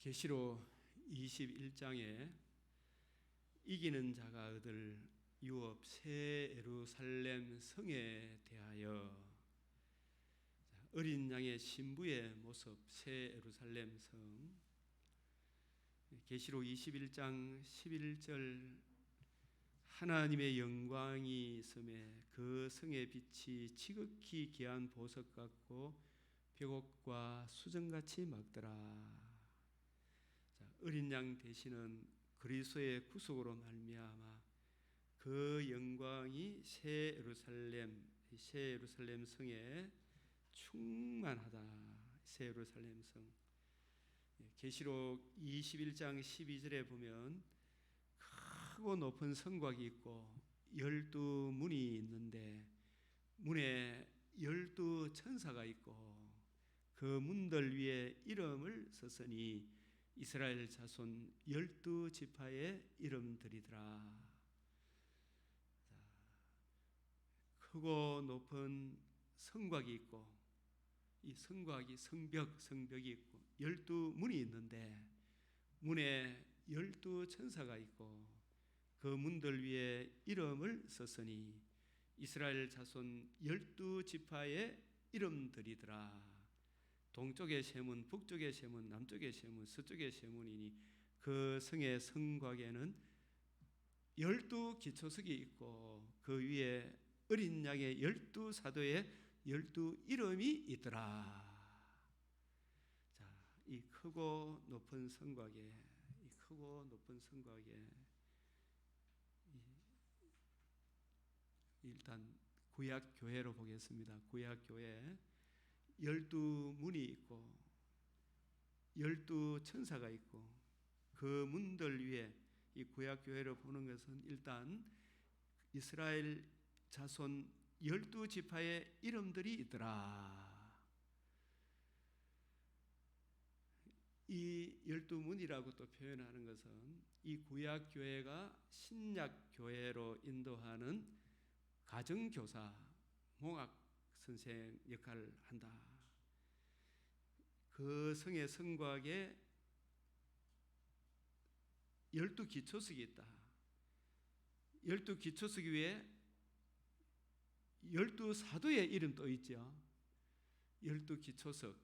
계시록 21장에 이기는 자가 얻을 유업 새 예루살렘 성에 대하여 어린 양의 신부의 모습 새 예루살렘 성, 계시록 21장 11절 하나님의 영광이 있음에 그 성의 빛이 지극히 귀한 보석 같고 벽옥과 수정같이 막더라. 어린 양 되시는 그리스도의 구속으로 말미암아 그 영광이 새 예루살렘 성에 충만하다. 새 예루살렘 성. 계시록 21장 12절에 보면 크고 높은 성곽이 있고 12문이 있는데 문에 12천사가 있고 그 문들 위에 이름을 썼으니 이스라엘 자손 12지파의 이름들이더라. 크고 높은 성곽이 있고 이 성곽이 성벽이 있고 12문이 있는데 문에 12천사가 있고 그 문들 위에 이름을 썼으니 이스라엘 자손 12지파의 이름들이더라. 동쪽의 세문, 북쪽의 세문, 남쪽의 세문, 서쪽의 세문이니 그 성의 성곽에는 12기초석이 있고 그 위에 어린 양의 12사도의 12이름이 있더라. 자, 이 크고 높은 성곽에 일단 구약 교회로 보겠습니다. 구약 교회 12문이 있고 12천사가 있고 그 문들 위에 이 구약 교회를 보는 것은 일단 이스라엘 자손 12지파의 이름들이 있더라. 이 12문이라고 또 표현하는 것은 이 구약 교회가 신약 교회로 인도하는 가정교사, 몽학 선생 역할을 한다. 그 성의 성곽에 12기초석이 있다. 12기초석 위에 12사도의 이름 또 있죠. 12기초석은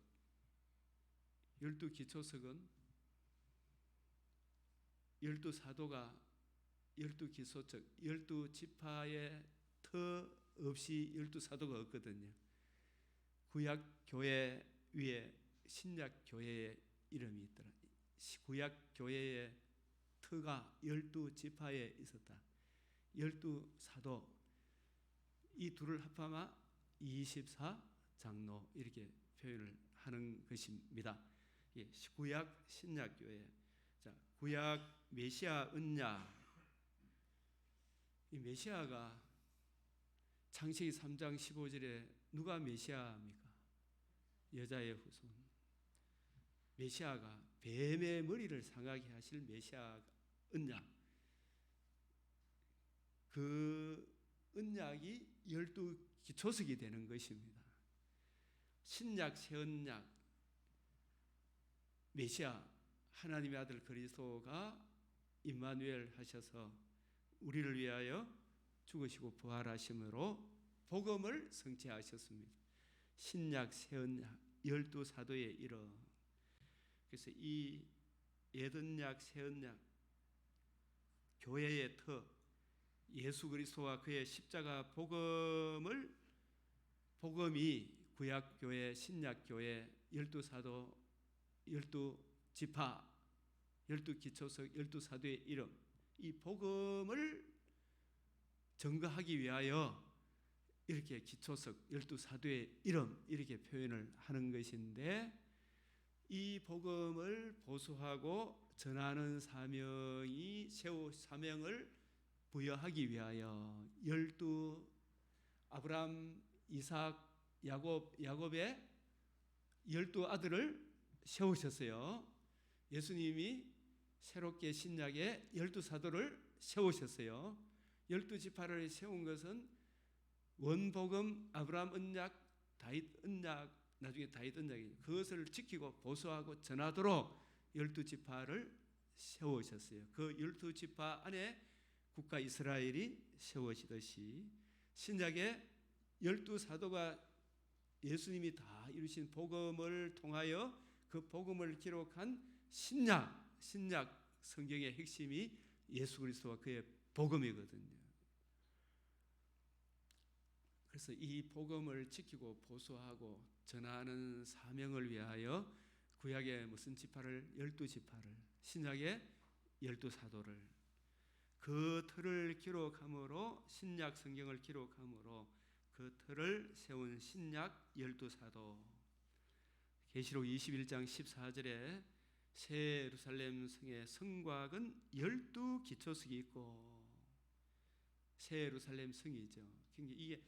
12사도가 12기초석 12지파의 터 없이 12사도가 없거든요. 구약 교회 위에 신약 교회의 이름이 있더라. 구약 교회의 터가 12지파에 있었다. 12사도 이 둘을 합하면 24장로 이렇게 표현을 하는 것입니다. 구약 신약 교회. 자, 구약 메시아 언약. 이 메시아가 창세기 3장 15절에 누가 메시아입니까? 여자의 후손. 메시아가 뱀의 머리를 상하게 하실 메시아 언약. 그 언약이 12기초석이 되는 것입니다. 신약 새 언약 메시아 하나님의 아들 그리스도가 임마누엘 하셔서 우리를 위하여 죽으시고 부활하심으로 복음을 성취하셨습니다. 신약 새 언약 12사도의 이름. 그래서 이 옛 언약 새 언약 교회의 터 예수 그리스도와 그의 십자가 복음이 구약 교회 신약 교회 12사도 12지파 12기초석 12사도의 이름 이 복음을 증거하기 위하여 이렇게 기초석 12사도의 이름 이렇게 표현을 하는 것인데 이 복음을 보수하고 전하는 사명을 부여하기 위하여 12 이삭, 야곱의 12아들을 세우셨어요. 예수님이 새롭게 신약에 12사도를 세우셨어요. 12지파를 세운 것은 원복음, 아브라함 언약, 다윗 언약, 나중에 다윗 언약이 그것을 지키고 보수하고 전하도록 12지파를 세우셨어요. 그 12지파 안에 국가 이스라엘이 세워지듯이 신약의 12사도가 예수님이 다 이루신 복음을 통하여 그 복음을 기록한 신약 성경의 핵심이 예수 그리스도와 그의 복음이거든요. 그래서 이 복음을 지키고 보수하고 전하는 사명을 위하여 구약의 무슨 지파를 12지파를 신약의 12사도를 그 틀을 기록함으로 신약 성경을 기록함으로 그 틀을 세운 신약 12사도. 계시록 21장 14절에 새 예루살렘 성의 성곽은 12기초석이 있고 새 예루살렘 성이죠. 이게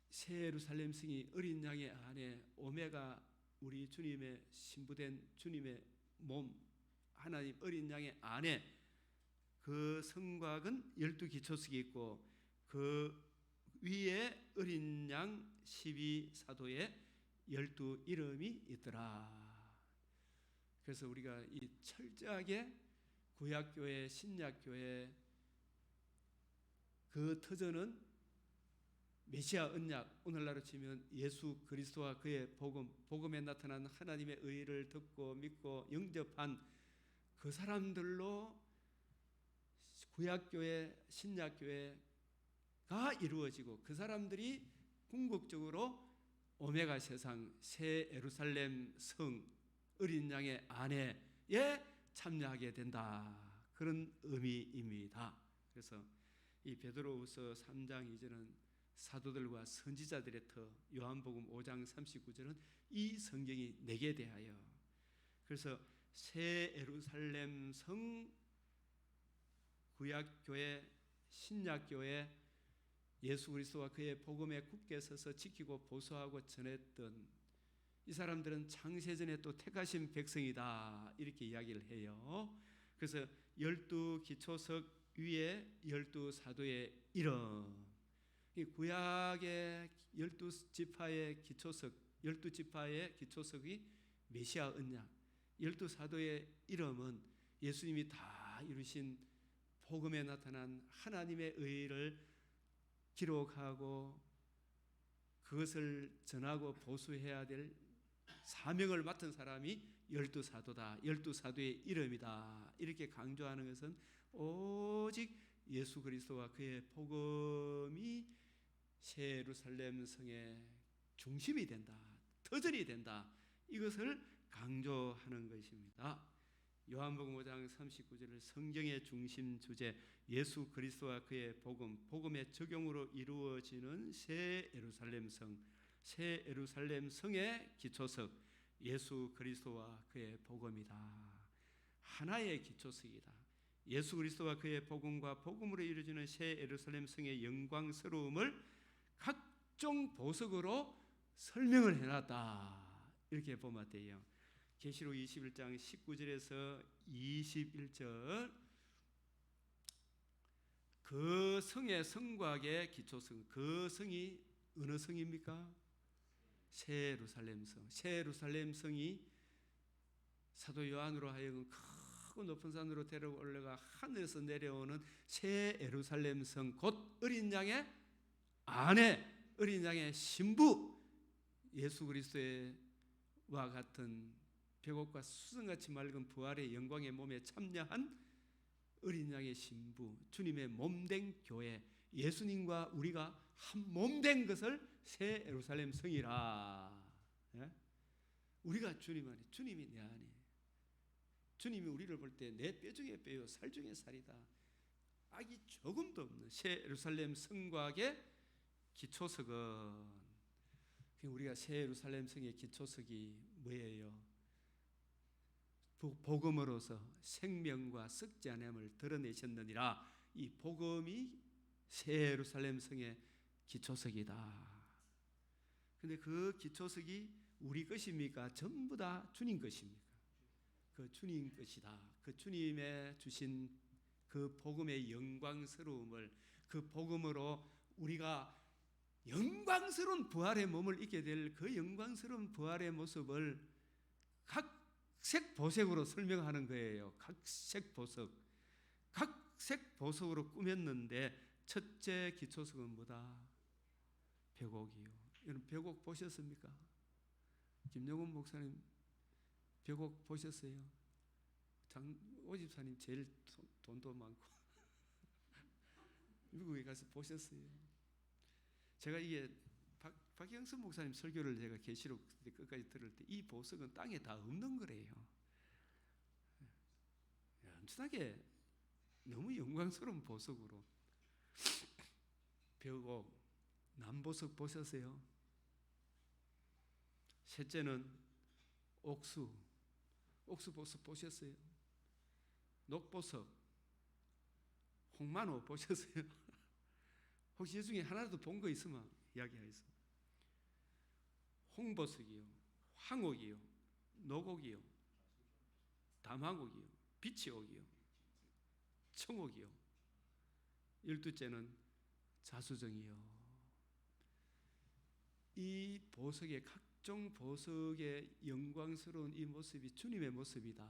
새 예루살렘 성이 어린 양의 안에 오메가 우리 주님의 신부된 주님의 몸 하나님 어린 양의 안에 그 성곽은 12기초석이 있고 그 위에 어린 양 12사도의 12 이름이 있더라. 그래서 우리가 이 철저하게 구약교회 신약교회 그 터전은 메시아 언약, 오늘날로 치면 예수 그리스도와 그의 복음에 나타난 하나님의 의를 듣고 믿고 영접한 그 사람들로 구약교회 신약교회가 이루어지고 그 사람들이 궁극적으로 오메가 세상 새 예루살렘 성 어린 양의 안에 참여하게 된다. 그런 의미입니다. 그래서 이 베드로후서 3장 2절은 사도들과 선지자들의 터, 요한복음 5장 39절은 이 성경이 내게 대하여. 그래서 새 예루살렘 성 구약교회 신약교회 예수 그리스도와 그의 복음에 굳게 서서 지키고 보수하고 전했던 이 사람들은 창세전에 또 택하신 백성이다 이렇게 이야기를 해요. 그래서 12기초석 위에 12사도의 이름, 이 구약의 12지파의 기초석, 12지파의 기초석이 메시아 언약, 12사도의 이름은 예수님이 다 이루신 복음에 나타난 하나님의 의를 기록하고 그것을 전하고 보수해야 될 사명을 맡은 사람이 12사도다. 12사도의 이름이다. 이렇게 강조하는 것은 오직 예수 그리스도와 그의 복음이 새 예루살렘 성의 중심이 된다. 터전이 된다. 이것을 강조하는 것입니다. 요한복음 5장 39절을 성경의 중심 주제 예수 그리스도와 그의 복음의 적용으로 이루어지는 새 예루살렘 성, 새 예루살렘 성의 기초석 예수 그리스도와 그의 복음이다. 하나의 기초석이다. 예수 그리스도와 그의 복음과 복음으로 이루어지는 새 예루살렘 성의 영광스러움을 각종 보석으로 설명을 해놨다. 이렇게 보면 돼요. 계시록 21장 19절에서 21절 그 성의 성곽의 기초성, 그 성이 어느 성입니까? 새 예루살렘 성. 새 예루살렘 성이 사도 요한으로 하여금 크고 높은 산으로 데리고 올라가 하늘에서 내려오는 새 예루살렘 성, 곧 어린 양의 아내, 어린 양의 신부 예수 그리스도와 같은 백옥과 수정같이 맑은 부활의 영광의 몸에 참여한 어린 양의 신부, 주님의 몸된 교회, 예수님과 우리가 한 몸된 것을 새 예루살렘 성이라. 예? 우리가 주님 안에, 주님이 내 안에, 주님이 우리를 볼 때 내 뼈 중에 뼈요 살 중에 살이다. 악이 조금도 없는 새 예루살렘 성곽의 기초석은, 우리가 새 예루살렘 성의 기초석이 뭐예요? 복음으로서 생명과 썩지 않음을 드러내셨느니라. 이 복음이 새 예루살렘 성의 기초석이다. 그런데 그 기초석이 우리 것입니까? 전부 다 주님 것입니까? 그 주님 것이다. 그 주님의 주신 그 복음의 영광스러움을, 그 복음으로 우리가 영광스러운 부활의 몸을 입게 될 그 영광스러운 부활의 모습을 각 각색 보색으로 설명하는 거예요. 각색 보석. 각색 보석으로 꾸몄는데 첫째 기초석은 뭐다? 벽옥이요. 여러분 벽옥 보셨습니까? 김용훈 목사님 벽옥 보셨어요? 오집사님 제일 돈도 많고 미국에 가서 보셨어요? 제가 이게 박영선 목사님 설교를 제가 계시록 끝까지 들을 때 이 보석은 땅에 다 없는 거래요. 엄청나게 너무 영광스러운 보석으로 벽옥, 남보석 보셨어요? 셋째는 옥수 보석 보셨어요? 녹보석, 홍만호 보셨어요? 혹시 이 중에 하나라도 본 거 있으면 이야기하겠습니다. 홍보석이요, 황옥이요, 녹옥이요, 담황옥이요, 비치옥이요, 청옥이요. 12째는 자수정이요. 이 보석의 각종 보석의 영광스러운 이 모습이 주님의 모습이다.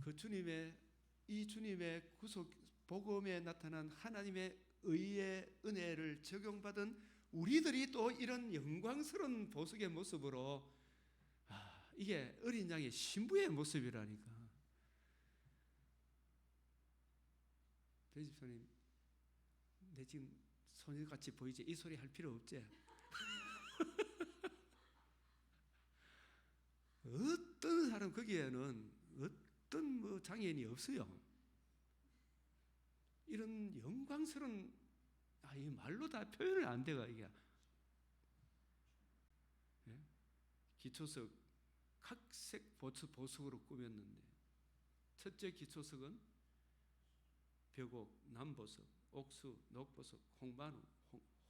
그 주님의 구속 복음에 나타난 하나님의 의의 은혜를 적용받은 우리들이 또 이런 영광스러운 보석의 모습으로 이게 어린 양의 신부의 모습이라니까. 대집사님, 내 지금 소녀같이 보이지? 이 소리 할 필요 없지? 어떤 사람 거기에는 어떤 뭐 장애인이 없어요. 이런 영광스러운 이 말로 다 표현을 안 돼가 이게. 예? 기초석 각색 보석으로 꾸몄는데 첫째 기초석은 벽옥, 남보석, 옥수, 녹보석, 홍만호,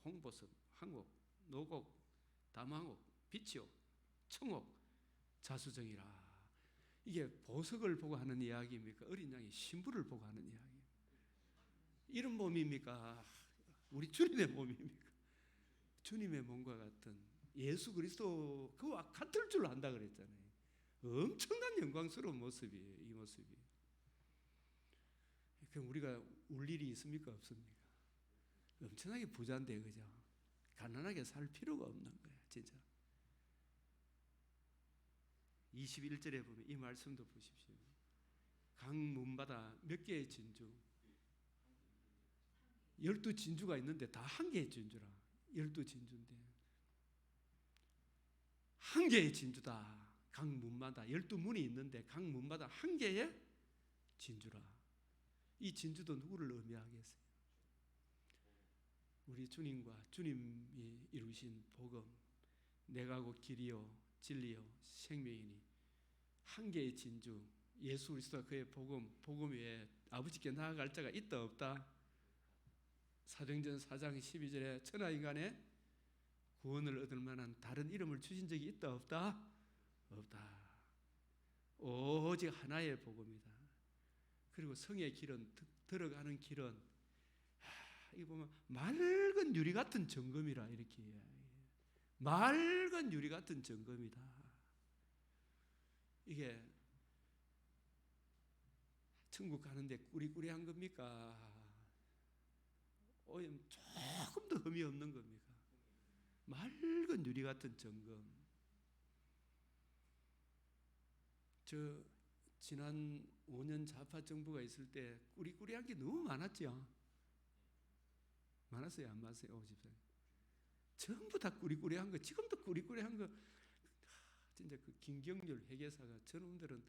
홍보석, 황옥, 녹옥, 담황옥, 비치옥, 청옥, 자수정이라. 이게 보석을 보고 하는 이야기입니까? 어린 양의 신부를 보고 하는 이야기. 이런 몸입니까? 우리 주님의 몸입니까? 주님의 몸과 같은 예수 그리스도 그와 같을 줄 안다 그랬잖아요. 엄청난 영광스러운 모습이에요. 이 모습이. 그럼 우리가 울 일이 있습니까? 없습니까? 엄청나게 부자인데 그죠? 가난하게 살 필요가 없는 거예요. 진짜. 21절에 보면 이 말씀도 보십시오. 강 문바다 몇 개의 진주? 12진주가 있는데 다 한 개의 진주라. 12진주인데 한 개의 진주다. 강 문마다 12문이 있는데 강 문마다 한 개의 진주라. 이 진주도 누구를 의미하겠어요? 우리 주님과 주님이 이루신 복음, 내가 곧 길이요 진리요 생명이니 한 개의 진주 예수 그리스도와 그의 복음 외에 아버지께 나아갈 자가 있다 없다? 사도행전 4장 12절에 천하인간의 구원을 얻을 만한 다른 이름을 주신 적이 있다 없다? 없다. 오직 하나의 복음이다. 그리고 성의 길은, 들어가는 길은 이거 보면 맑은 유리 같은 정금이라 이렇게 맑은 유리 같은 정금이다. 이게 천국 가는데 꾸리꾸리한 겁니까? 조금 더 흠이 없는 겁니까? 맑은 유리 같은 정금. 저 지난 5년 좌파 정부가 있을 때 꾸리꾸리한 게 너무 많았죠. 많았어요? 안 많았어요? 집사님. 전부 다 꾸리꾸리한 거. 지금도 꾸리꾸리한 거. 진짜 그 김경률 회계사가 저놈들은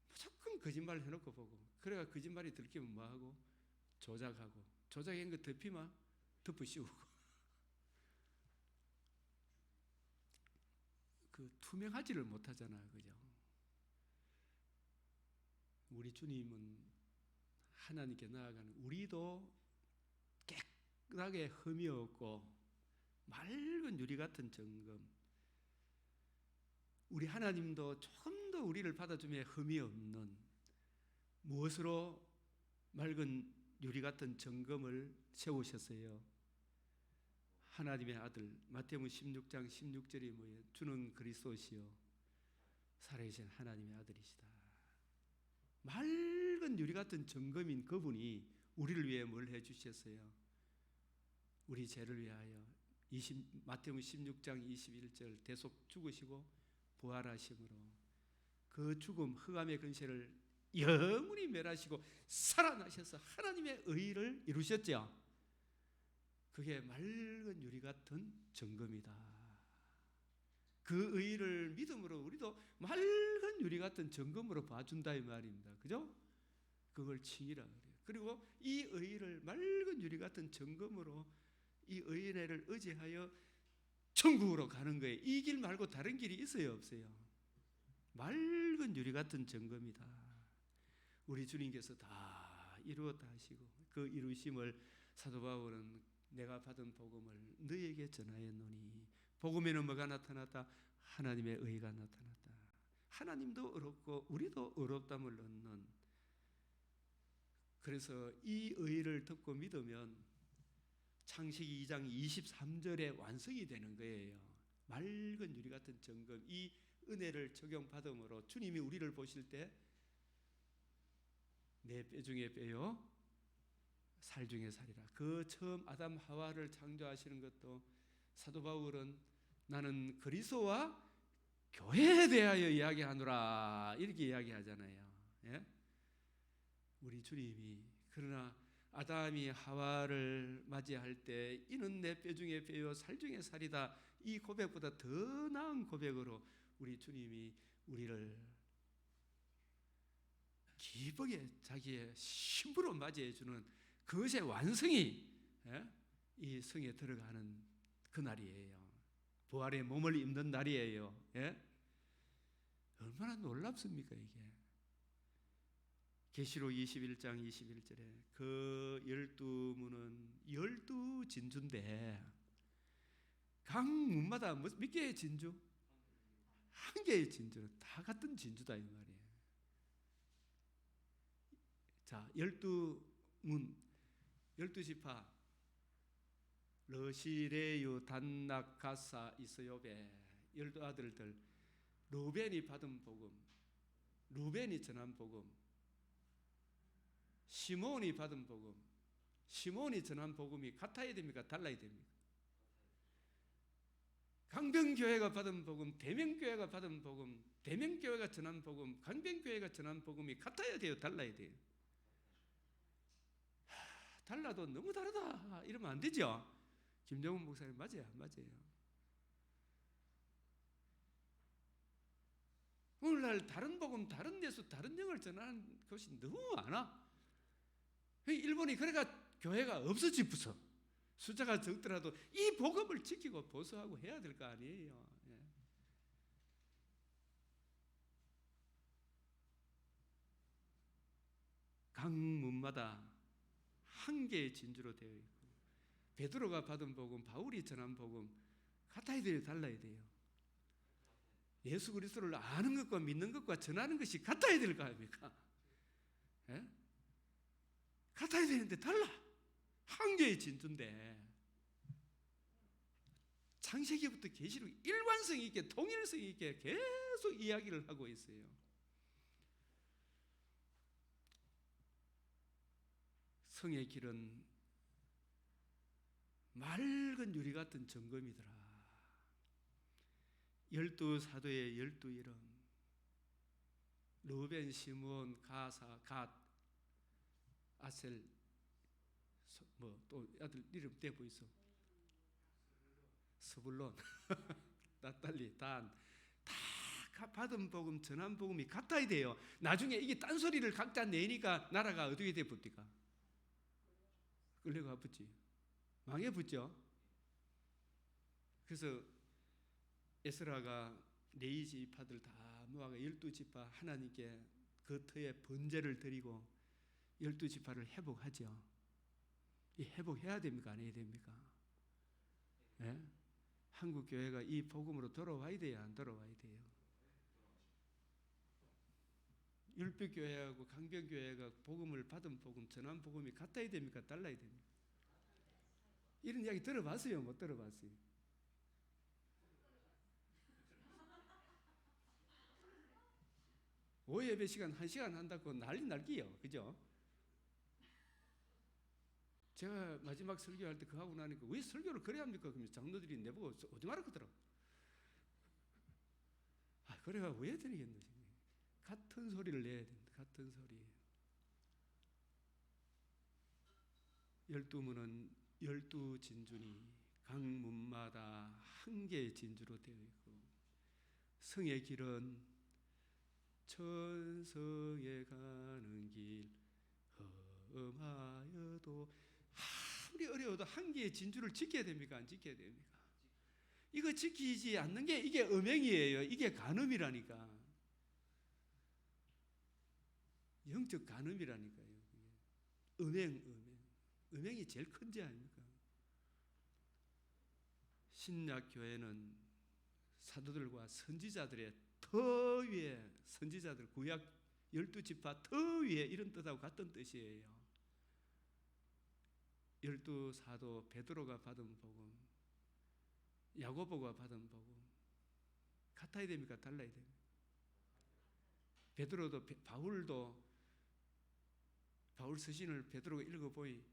무조건 거짓말 해놓고 보고 그래가 거짓말이 들키면 뭐하고? 조작하고 조작한 거 덮이면 덮으씌우고 그 투명하지를 못하잖아요. 그죠? 우리 주님은 하나님께 나아가는 우리도 깨끗하게 흠이 없고 맑은 유리 같은 정금. 우리 하나님도 조금 더 우리를 받아주며 흠이 없는 무엇으로 맑은 유리 같은 정금을 세우셨어요? 하나님의 아들 마태복음 16장 16절이 뭐예요? 주는 그리스도시요 살아계신 하나님의 아들이시다. 맑은 유리 같은 정금인 그분이 우리를 위해 뭘 해주셨어요? 우리 죄를 위하여 마태복음 16장 21절 대속 죽으시고 부활하심으로 그 죽음 흑암의 근세를 영원히 멸하시고 살아나셔서 하나님의 의를 이루셨죠. 그게 맑은 유리 같은 정금이다. 그 의를 믿음으로 우리도 맑은 유리 같은 정금으로 봐준다 이 말입니다. 그죠? 그걸 칭이라 그래요. 그리고 이 의를 맑은 유리 같은 정금으로 이 의인을 의지하여 천국으로 가는 거예요. 이 길 말고 다른 길이 있어요, 없어요? 맑은 유리 같은 정금이다. 우리 주님께서 다 이루었다 하시고 그 이루심을 사도 바울은 내가 받은 복음을 너희에게 전하였노니 복음에는 뭐가 나타났다? 하나님의 의가 나타났다. 하나님도 의롭고 우리도 의롭담을 얻는, 그래서 이 의를 듣고 믿으면 창세기 2장 23절에 완성이 되는 거예요. 맑은 유리 같은 정금, 이 은혜를 적용받음으로 주님이 우리를 보실 때 내 뼈 중에 뼈요 살 중에 살이라. 그 처음 아담 하와를 창조하시는 것도 사도 바울은 나는 그리스도와 교회에 대하여 이야기하노라 이렇게 이야기하잖아요. 예? 우리 주님이 그러나 아담이 하와를 맞이할 때 이는 내 뼈 중에 뼈요 살 중에 살이다, 이 고백보다 더 나은 고백으로 우리 주님이 우리를 기쁘게 자기의 신부로 맞이해 주는 그것의 완성이 이 성에 들어가는 그날이에요. 부활의 몸을 입는 날이에요. 얼마나 놀랍습니까 이게. 계시록 21장 21절에 그 12문은 12진주인데 각 문마다 몇 개의 진주? 한 개의 진주, 다 같은 진주다 이 말이에요. 자, 12문, 12지파 러시레유 단낙 가사 이스요베 12아들들, 루벤이 받은 복음, 루벤이 전한 복음, 시몬이 받은 복음, 시몬이 전한 복음이 같아야 됩니까? 달라야 됩니까? 강변교회가 받은 복음, 대명교회가 받은 복음, 대명교회가 전한 복음, 강변교회가 전한 복음이 같아야 돼요? 달라야 돼요? 달라도 너무 다르다 이러면 안 되죠. 김정은 목사님 맞아요, 안 맞아요? 오늘날 다른 복음, 다른 예수, 다른 영을 전하는 것이 너무 많아. 일본이 그래가 교회가 없어지고서 숫자가 적더라도 이 복음을 지키고 보수하고 해야 될 거 아니에요. 각 문마다 한 개의 진주로 되어 있고 베드로가 받은 복음, 바울이 전한 복음 같아야 돼요, 달라야 돼요? 예수 그리스도를 아는 것과 믿는 것과 전하는 것이 같아야 될 거 아닙니까? 같아야 되는데 달라. 한 개의 진주인데 창세기부터 계시록 일관성 있게 통일성 있게 계속 이야기를 하고 있어요. 성의 길은 맑은 유리 같은 정금이더라. 12사도의 12이름, 루벤, 시므온, 가사, 갓, 아셀, 뭐 또 아들 이름 대고 있어. 스불론, 나탈리, 단, 다 받은 복음, 전한 복음이 같아야 돼요. 나중에 이게 딴소리를 각자 내니까 나라가 어떻게 돼 붙니까? 끌려가 붙지. 망해 붙죠. 그래서 에스라가 네 지파들 다 모아가 12지파 하나님께 그 터에 번제를 드리고 12지파를 회복하죠. 이 회복해야 됩니까? 안 해야 됩니까? 한국 교회가 이 복음으로 돌아와야 돼요, 안 돌아와야 돼요? 율법교회하고 강변교회가 복음을 받은 복음, 전한 복음이 같아야 됩니까? 달라야 됩니까? 이런 이야기 들어봤어요? 못 들어봤어요? 오후 예배 시간 1시간 한다고 난리 날기요. 그죠? 제가 마지막 설교할 때 그거 하고 나니까 왜 설교를 그래 합니까? 그러면 장로들이 내보고 오지 마라 그러더라고. 그래가 왜 드리겠노? 같은 소리를 내야 된다. 같은 소리. 12문은 12진주니 각 문마다 한 개의 진주로 되어 있고, 성의 길은 천성에 가는 길 험하여도, 아무리 어려워도 한 개의 진주를 지켜야 됩니까? 안 지켜야 됩니까? 이거 지키지 않는 게 이게 음행이에요. 이게 간음이라니까. 영적 간음이라니까요. 음행이 제일 큰 죄 아닙니까? 신약교회는 사도들과 선지자들의 더 위에, 선지자들 구약 12지파 더 위에, 이런 뜻하고 같은 뜻이에요. 12사도 베드로가 받은 복음, 야고보가 받은 복음 같아야 됩니까? 달라야 됩니까? 베드로도, 바울 서신을 베드로가 읽어보니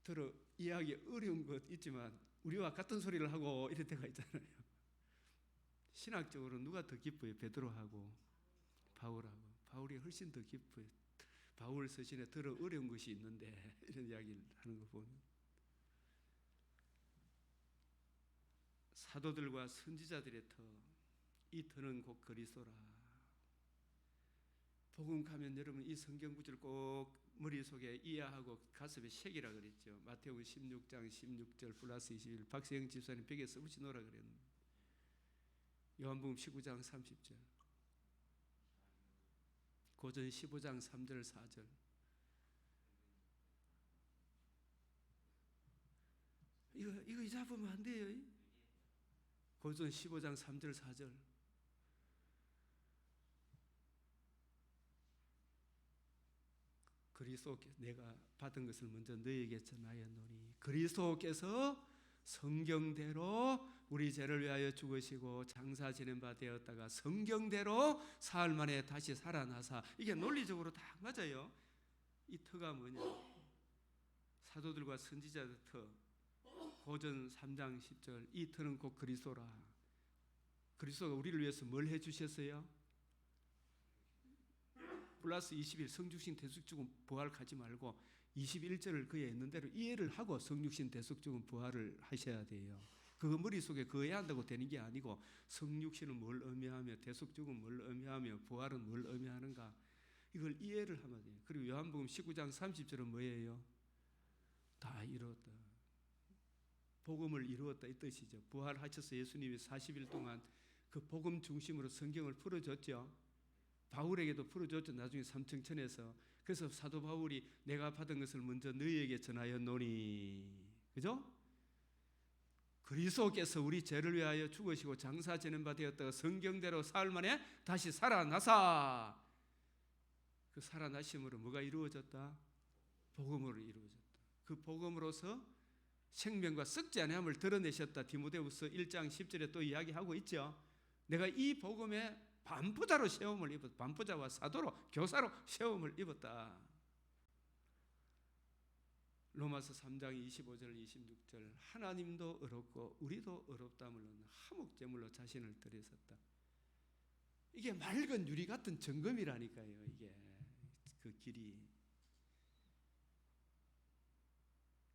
들어 이해하기 어려운 것 있지만 우리와 같은 소리를 하고 이럴 때가 있잖아요. 신학적으로 누가 더 기뻐요? 베드로하고 바울하고. 바울이 훨씬 더 기뻐요. 바울 서신에 들어 어려운 것이 있는데, 이런 이야기를 하는 거 보면 사도들과 선지자들의 터, 이 터는 곧 그리스도라. 복음 가면 여러분 이 성경 구절 꼭 머릿속에 이해하고 가슴에 새기라 그랬죠. 마태복음 16장 16절 플러스 21, 박세영 집사님 벽에 써붙이 놓으라 그랬는데, 요한복음 19장 30절, 고전 15장 3절 4절. 이거 잡으면 안 돼요. 고전 15장 3절 4절. 그리스도께서 내가 받은 것을 먼저 너희에게 전하였노니, 그리스도께서 성경대로 우리 죄를 위하여 죽으시고 장사 지낸 바 되었다가 성경대로 사흘 만에 다시 살아나사. 이게 논리적으로 다 맞아요. 이 터가 뭐냐? 사도들과 선지자의 터, 고전 3장 10절, 이 터는 곧 그리스도라. 그리스도가 우리를 위해서 뭘 해주셨어요? 플러스 21, 성육신 대속죽은 부활 가지 말고 21절을 그에 있는 대로 이해를 하고 성육신 대속죽은 부활을 하셔야 돼요. 그거 머릿속에 그거 해야 한다고 되는 게 아니고, 성육신은 뭘 의미하며 대속죽은 뭘 의미하며 부활은 뭘 의미하는가, 이걸 이해를 하면 돼요. 그리고 요한복음 19장 30절은 뭐예요? 다 이루었다. 복음을 이루었다 이 뜻이죠. 부활하셔서 예수님이 40일 동안 그 복음 중심으로 성경을 풀어줬죠. 바울에게도 풀어줬죠. 나중에 삼층천에서. 그래서 사도 바울이 내가 받은 것을 먼저 너희에게 전하였노니, 그죠? 그리스도께서 우리 죄를 위하여 죽으시고 장사 지낸 바 되었다가 성경대로 사흘 만에 다시 살아나사. 그 살아나심으로 뭐가 이루어졌다? 복음으로 이루어졌다. 그 복음으로서 생명과 썩지 아니함을 드러내셨다. 디모데후서 1장 10절에 또 이야기하고 있죠. 내가 이 복음에 반부자로 시험을 입었다. 반부자와 사도로, 교사로 시험을 입었다. 로마서 3장 25절 26절, 하나님도 어렵고 우리도 어렵다물로 화목제물로 자신을 드렸었다. 이게 맑은 유리 같은 점검이라니까요. 이게 그 길이.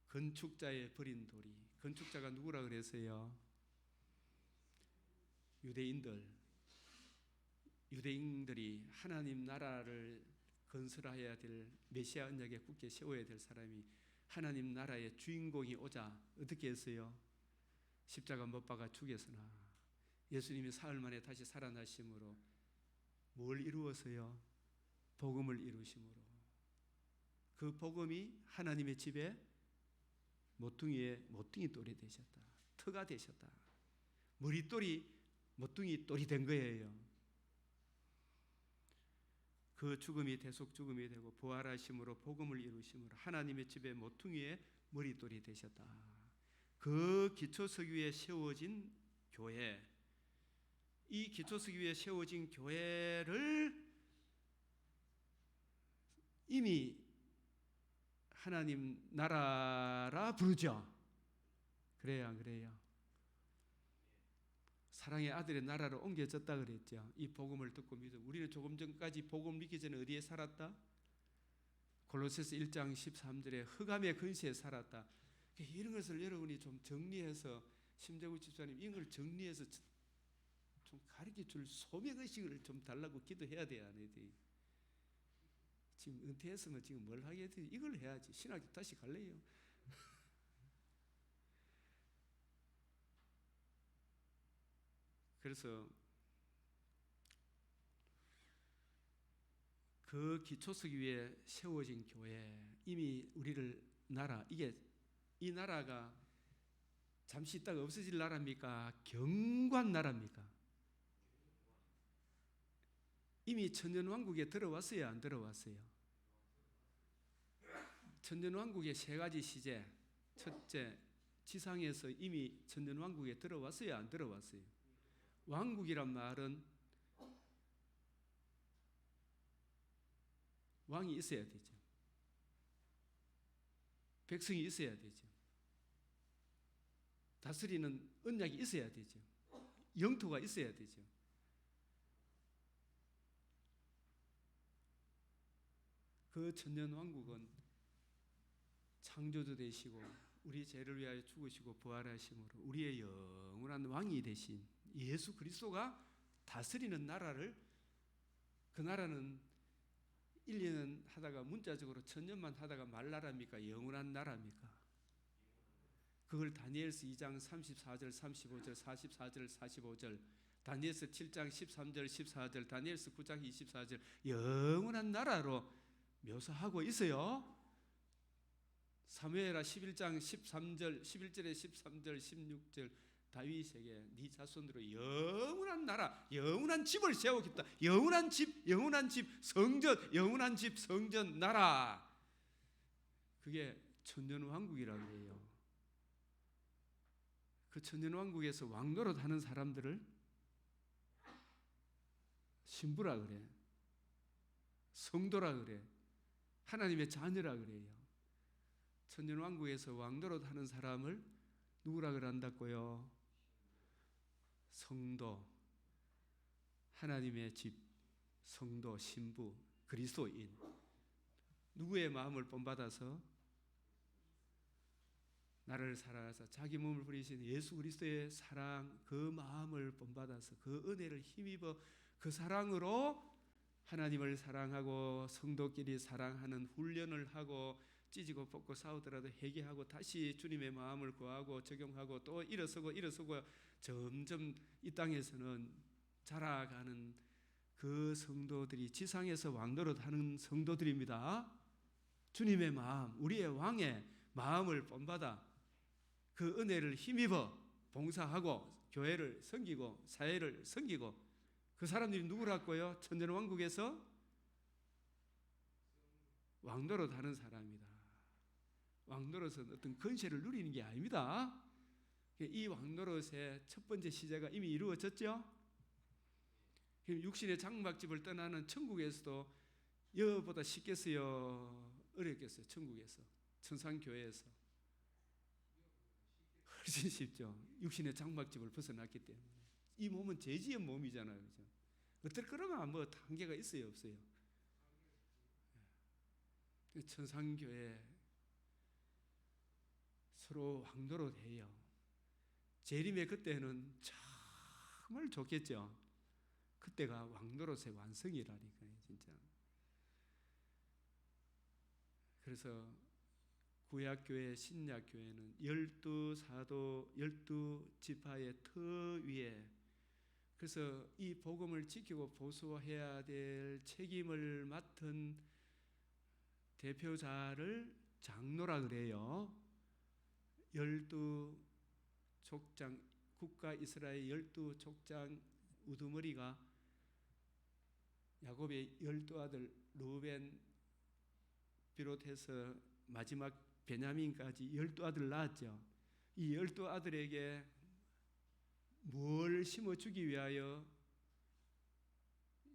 건축자의 버린 돌이. 건축자가 누구라 그랬어요? 유대인들이 하나님 나라를 건설해야 될, 메시아 언약의 굳게 세워야 될 사람이 하나님 나라의 주인공이 오자 어떻게 했어요? 십자가 못 박아 죽였으나 예수님이 사흘 만에 다시 살아나심으로 뭘 이루었어요? 복음을 이루심으로. 그 복음이 하나님의 집에 모퉁이 돌이 되셨다. 터가 되셨다. 머릿돌이 모퉁이 돌이 된 거예요. 그 죽음이 대속 죽음이 되고 부활하심으로 복음을 이루심으로 하나님의 집에 모퉁이의 머릿돌이 되셨다. 그 기초석 위에 세워진 교회, 이 기초석 위에 세워진 교회를 하나님 나라라 부르죠. 그래요, 안 그래요? 사랑의 아들의 나라로 옮겨졌다 그랬죠. 이 복음을 듣고 믿어. 우리는 조금 전까지 복음 믿기 전에 어디에 살았다? 골로새서 1장 13절에 흑암의 근시에 살았다. 이런 것을 여러분이 좀 정리해서, 심재구 집사님 이걸 정리해서 좀 가르쳐줄 소명의식을 좀 달라고 기도해야 돼요, 안 해야 돼요? 지금 은퇴했으면 지금 뭘 하게 돼? 이걸 해야지. 신학교 다시 갈래요? 그래서 그 기초석 위에 세워진 교회, 이미 우리를 나라, 이 나라가 잠시 있다가 없어질 나라입니까? 경관 나라입니까? 이미 천년왕국에 들어왔어요, 안 들어왔어요? 천년왕국의 세 가지 시제. 첫째, 지상에서 이미 천년왕국에 들어왔어요, 안 들어왔어요? 왕국이란 말은 왕이 있어야 되죠. 백성이 있어야 되죠. 다스리는 언약이 있어야 되죠. 영토가 있어야 되죠. 그 천년왕국은 창조주 되시고 우리 죄를 위하여 죽으시고 부활하심으로 우리의 영원한 왕이 되신 예수 그리스도가 다스리는 나라를, 그 나라는 1년 하다가 문자적으로 1000년만 하다가 말 나라입니까? 영원한 나라입니까? 그걸 다니엘서 2장 34절 35절 44절 45절, 다니엘서 7장 13절 14절, 다니엘서 9장 24절 영원한 나라로 묘사하고 있어요. 사무엘하 11장 13절 11절에 13절 16절, 다윗에게 네 자손으로 영원한 나라, 영원한 집을 세우겠다. 영원한 집, 영원한 집, 성전, 영원한 집, 성전, 나라. 그게 천년왕국이라고 해요. 그 천년왕국에서 왕노릇 하는 사람들을 신부라 그래, 성도라 그래, 하나님의 자녀라 그래요. 천년왕국에서 왕노릇 하는 사람을 누구라 그런다고요? 성도, 하나님의 집, 성도, 신부, 그리스도인. 누구의 마음을 본받아서? 나를 사랑하사 자기 몸을 버리신 예수 그리스도의 사랑, 그 마음을 본받아서 그 은혜를 힘입어 그 사랑으로 하나님을 사랑하고 성도끼리 사랑하는 훈련을 하고, 찢고 뽑고 싸우더라도 회개하고 다시 주님의 마음을 구하고 적용하고 또 일어서고 점점 이 땅에서는 자라가는 그 성도들이 지상에서 왕노릇 하는 성도들입니다. 주님의 마음, 우리의 왕의 마음을 본받아 그 은혜를 힘입어 봉사하고 교회를 섬기고 사회를 섬기고, 그 사람들이 누구라고요? 천년왕국에서 왕노릇 하는 사람이다. 왕노릇은 어떤 권세를 누리는 게 아닙니다. 이 왕노릇의 첫 번째 시제가 이미 이루어졌죠. 육신의 장막집을 떠나는 천국에서도 여보다 쉽겠어요? 어렵겠어요? 천국에서, 천상교회에서 훨씬 쉽죠. 육신의 장막집을 벗어났기 때문에. 이 몸은 죄지은 몸이잖아요, 그죠? 어떨 거라면 뭐 한계가 있어요, 없어요? 천상교회 서로 왕노릇 해요. 재림의 그때는 정말 좋겠죠. 그때가 왕노릇의 완성이라니까요, 진짜. 그래서 구약교회, 신약교회는 12사도, 12지파의 터 위에, 그래서 이 복음을 지키고 보수해야 될 책임을 맡은 대표자를 장로라 그래요. 12족장, 국가 이스라엘 12족장 우두머리가 야곱의 12아들 루벤 비롯해서 마지막 베냐민까지 12아들 낳았죠. 이 12아들에게 뭘 심어주기 위하여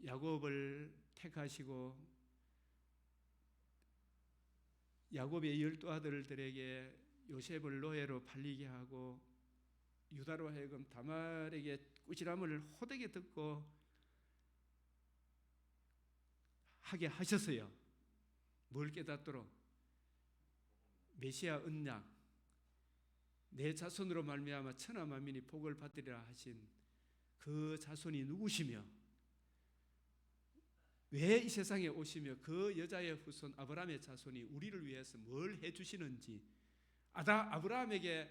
야곱을 택하시고 야곱의 12아들들에게 요셉을 노예로 팔리게 하고 유다로 하여금 다말에게 꾸지람을 호되게 듣고 하게 하셨어요. 뭘 깨닫도록? 메시아 언약, 내 자손으로 말미암아 천하 만민이 복을 받으리라 하신 그 자손이 누구시며 왜 이 세상에 오시며 그 여자의 후손 아브라함의 자손이 우리를 위해서 뭘 해주시는지, 아브라함에게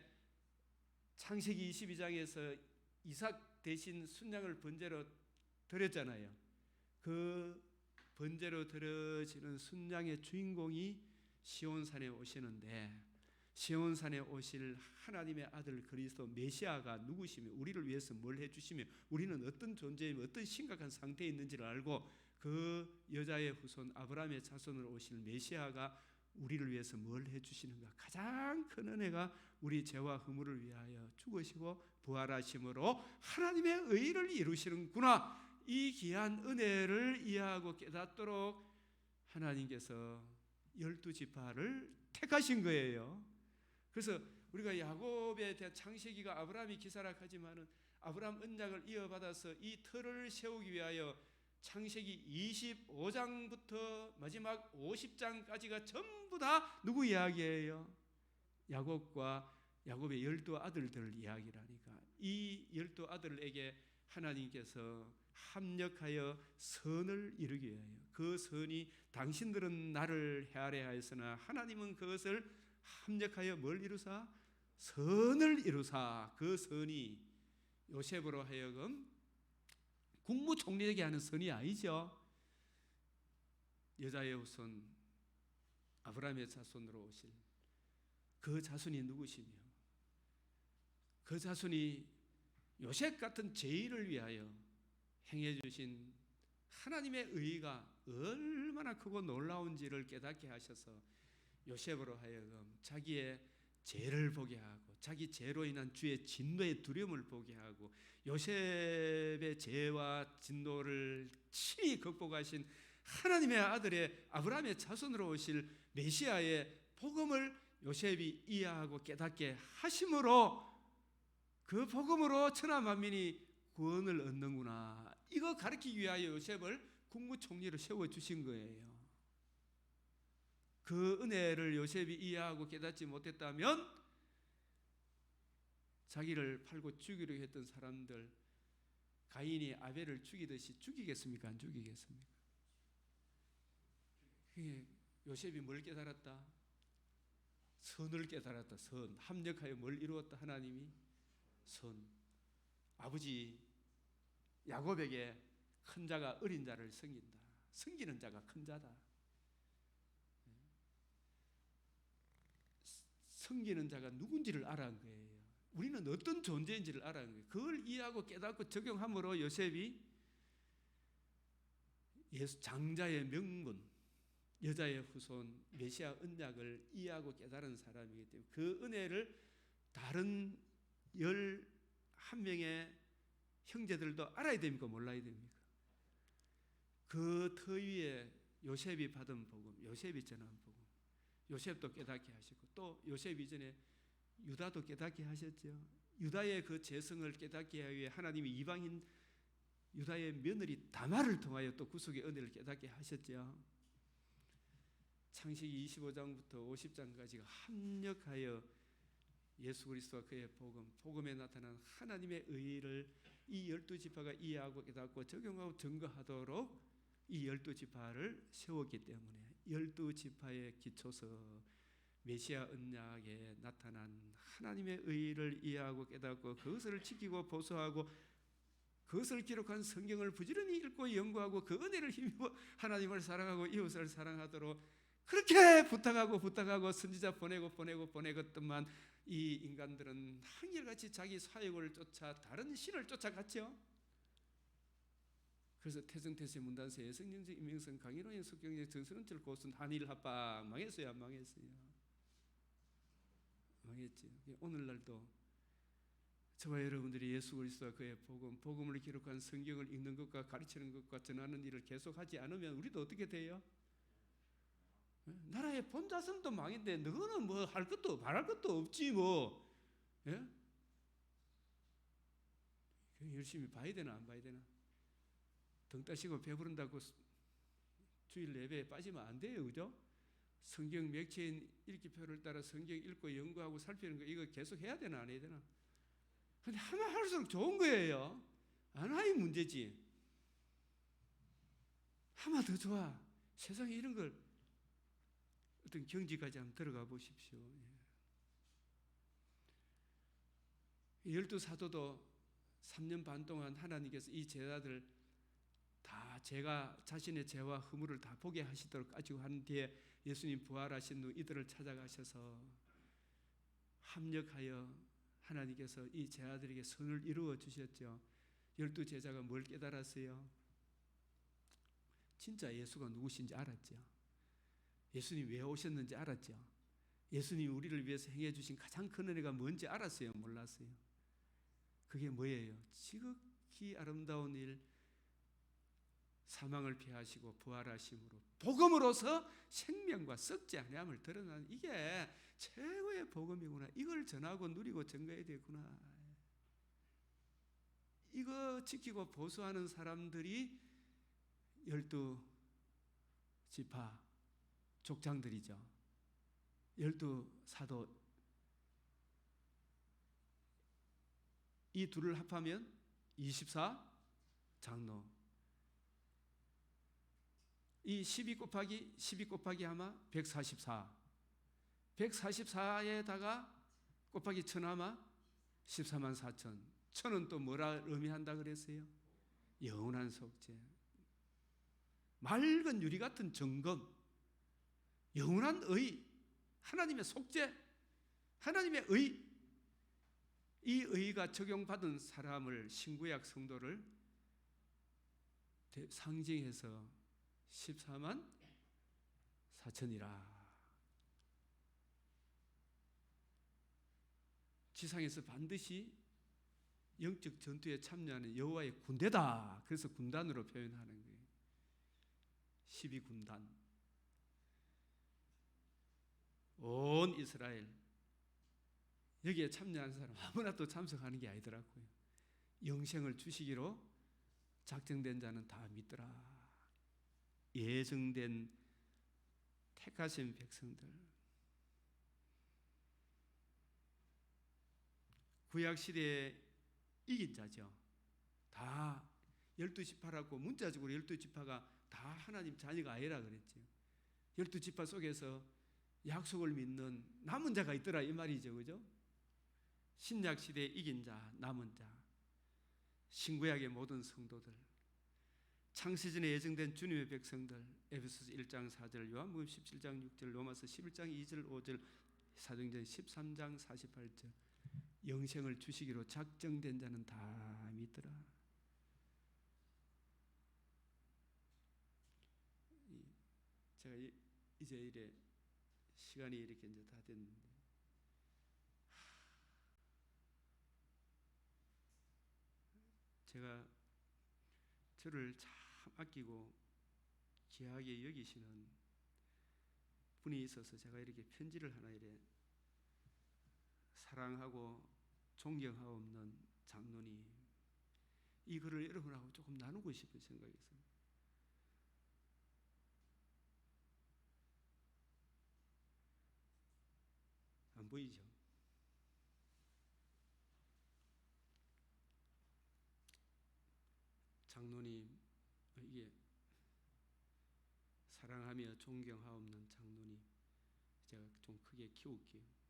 창세기 22장에서 이삭 대신 순양을 번제로 드렸잖아요. 그 번제로 드려지는 순양의 주인공이 시온산에 오시는데, 시온산에 오실 하나님의 아들 그리스도 메시아가 누구시며 우리를 위해서 뭘 해주시며 우리는 어떤 존재이며 어떤 심각한 상태에 있는지를 알고 그 여자의 후손 아브라함의 자손으로 오실 메시아가 우리를 위해서 뭘 해주시는가? 가장 큰 은혜가 우리 죄와 허물을 위하여 죽으시고 부활하심으로 하나님의 의를 이루시는구나. 이 귀한 은혜를 이해하고 깨닫도록 하나님께서 12지파를 택하신 거예요. 그래서 우리가 야곱에 대한 창세기가 아브라함이 기사락하지만은 아브라함 언약을 이어받아서 이 틀을 세우기 위하여 창세기 25장부터 마지막 50장까지가 전부 다 누구 이야기예요? 야곱과 야곱의 12아들들 이야기라니까. 이 12아들에게 하나님께서 합력하여 선을 이루기 위하여, 그 선이 당신들은 나를 헤아려 하였으나 하나님은 그것을 합력하여 뭘 이루사? 선을 이루사. 그 선이 요셉으로 하여금 국무총리에게 하는 선이 아니죠. 여자의 후손 아브라함의 자손으로 오실 그 자손이 누구시며 그 자손이 요셉 같은 죄인을 위하여 행해 주신 하나님의 의가 얼마나 크고 놀라운지를 깨닫게 하셔서 요셉으로 하여금 자기의 죄를 보게 하고 자기 죄로 인한 주의 진노의 두려움을 보게 하고 요셉의 죄와 진노를 친히 극복하신 하나님의 아들의 아브라함의 자손으로 오실 메시아의 복음을 요셉이 이해하고 깨닫게 하심으로 그 복음으로 천하 만민이 구원을 얻는구나. 이거 가르치기 위하여 요셉을 국무총리로 세워주신 거예요. 그 은혜를 요셉이 이해하고 깨닫지 못했다면 자기를 팔고 죽이려 했던 사람들, 가인이 아벨을 죽이듯이 죽이겠습니까? 안 죽이겠습니까? 요셉이 뭘 깨달았다? 선을 깨달았다. 선. 합력하여 뭘 이루었다? 하나님이 선. 아버지 야곱에게 큰 자가 어린 자를 섬긴다. 섬기는 자가 큰 자다. 섬기는 자가 누군지를 알아간 거예요. 우리는 어떤 존재인지를 알아간 거예요. 그걸 이해하고 깨닫고 적용함으로 요셉이 예수 장자의 명분, 여자의 후손, 메시아 언약을 이해하고 깨달은 사람이기 때문에 그 은혜를 다른 11명의 형제들도 알아야 됩니까? 몰라야 됩니까? 그 터 위에 요셉이 받은 복음, 요셉이 전한 복음, 요셉도 깨닫게 하시고 또 요셉 이전에 유다도 깨닫게 하셨죠. 유다의 그 재성을 깨닫게 하기 위해 하나님이 이방인 유다의 며느리 다말을 통하여 또 구속의 은혜를 깨닫게 하셨죠. 창세기 25장부터 50장까지가 합력하여 예수 그리스도와 그의 복음, 복음에 나타난 하나님의 의를 이 12지파가 이해하고 깨닫고 적용하고 증거하도록 이 12지파를 세웠기 때문에 12지파의 기초서 메시아 언약에 나타난 하나님의 의를 이해하고 깨닫고 그것을 지키고 보수하고 그것을 기록한 성경을 부지런히 읽고 연구하고 그 은혜를 힘입어 하나님을 사랑하고 이웃을 사랑하도록 그렇게 부탁하고 선지자 보내고더만 이 인간들은 한결같이 자기 사역을 쫓아 다른 신을 쫓아갔죠. 그래서 태성태세 문단세 예성연세 임명성 강인호의 석경제 정선은철 고순 한일 합방 망했어요. 안 망했어요? 망했죠. 오늘날도 저와 여러분들이 예수 그리스도와 그의 복음을 기록한 성경을 읽는 것과 가르치는 것과 전하는 일을 계속하지 않으면 우리도 어떻게 돼요? 나라의 본자성도 망인데 너는 뭐 할 것도 바랄 것도 없지 뭐. 예? 열심히 봐야 되나 안 봐야 되나? 등 따시고 배부른다고 주일 예배에 빠지면 안 돼요, 그죠? 성경 맥체인 읽기표를 따라 성경 읽고 연구하고 살피는 거 이거 계속 해야 되나 안 해야 되나? 근데 하면 할수록 좋은 거예요. 안 하면 문제지. 하면 더 좋아. 세상에 이런 걸 어떤 경지까지 한번 들어가 보십시오. 열두 사도도 3년 반 동안 하나님께서 이 제자들 다 제가 자신의 죄와 허물을 다 보게 하시도록 가지고 한 뒤에 예수님 부활하신 후 이들을 찾아가셔서 합력하여 하나님께서 이 제자들에게 선을 이루어 주셨죠. 12 제자가 뭘 깨달았어요? 진짜 예수가 누구신지 알았죠. 예수님 왜 오셨는지 알았죠. 예수님이 우리를 위해서 행해 주신 가장 큰 은혜가 뭔지 알았어요? 몰랐어요? 그게 뭐예요? 지극히 아름다운 일, 사망을 피하시고 부활하심으로 복음으로서 생명과 썩지 아니함을 드러나는 이게 최고의 복음이구나. 이걸 전하고 누리고 증거해야 되구나. 이거 지키고 보수하는 사람들이 12지파 족장들이죠. 12사도 이 둘을 합하면 24장로. 이 12 곱하기 아마 144. 144에다가 곱하기 1000 아마 14만 4천. 1000은 또 뭐라 의미한다 그랬어요? 영원한 속죄. 맑은 유리 같은 정금. 영원한 의. 하나님의 속죄. 하나님의 의. 이 의가 적용받은 사람을 신구약 성도를 상징해서 14만 4천이라. 지상에서 반드시 영적 전투에 참여하는 여호와의 군대다. 그래서 군단으로 표현하는 거예요. 12군단. 온 이스라엘. 여기에 참여하는 사람 아무나 또 참석하는 게 아니더라고요. 영생을 주시기로 작정된 자는 다 믿더라. 예정된 택하신 백성들. 구약시대에 이긴 자죠. 다 12지파라고 문자적으로 12지파가 다 하나님 자녀가 아니라 그랬죠. 12지파 속에서 약속을 믿는 남은 자가 있더라 이 말이죠. 그죠? 신약시대에 이긴 자, 남은 자, 신구약의 모든 성도들, 창세전에 예정된 주님의 백성들, 에베소서 1장 4절, 요한복음 17장 6절, 로마서 11장 2절 5절, 사도행전 13장 48절, 영생을 주시기로 작정된 자는 다 믿더라. 제가 이제 이래 시간이 이렇게 이제 다 됐는데, 제가 저를 참 아끼고 귀하게 여기시는 분이 있어서 제가 이렇게 편지를 하나 이래 사랑하고 존경하옵는 장로님, 이 글을 여러분하고 조금 나누고 싶은 생각이 있어요. 안 보이죠? 장로님, 이게 사랑하며 존경하옵는 장로님, 제가 좀 크게 키울게요.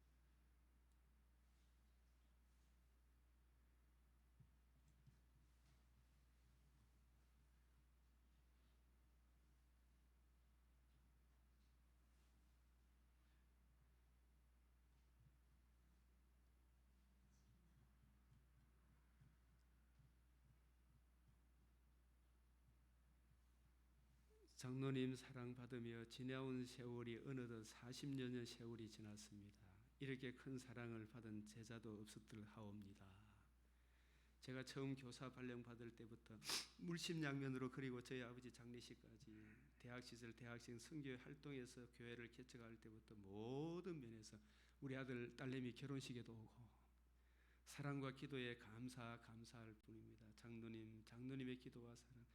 장로님 사랑받으며 지나온 세월이 어느덧 40년의 세월이 지났습니다. 이렇게 큰 사랑을 받은 제자도 없었들 하옵니다. 제가 처음 교사 발령 받을 때부터 물심양면으로, 그리고 저희 아버지 장례식까지 대학 시절 대학생 선교 활동에서 교회를 개척할 때부터 모든 면에서 우리 아들 딸내미 결혼식에도 오고 사랑과 기도에 감사할 뿐입니다. 장로님의 기도와 사랑,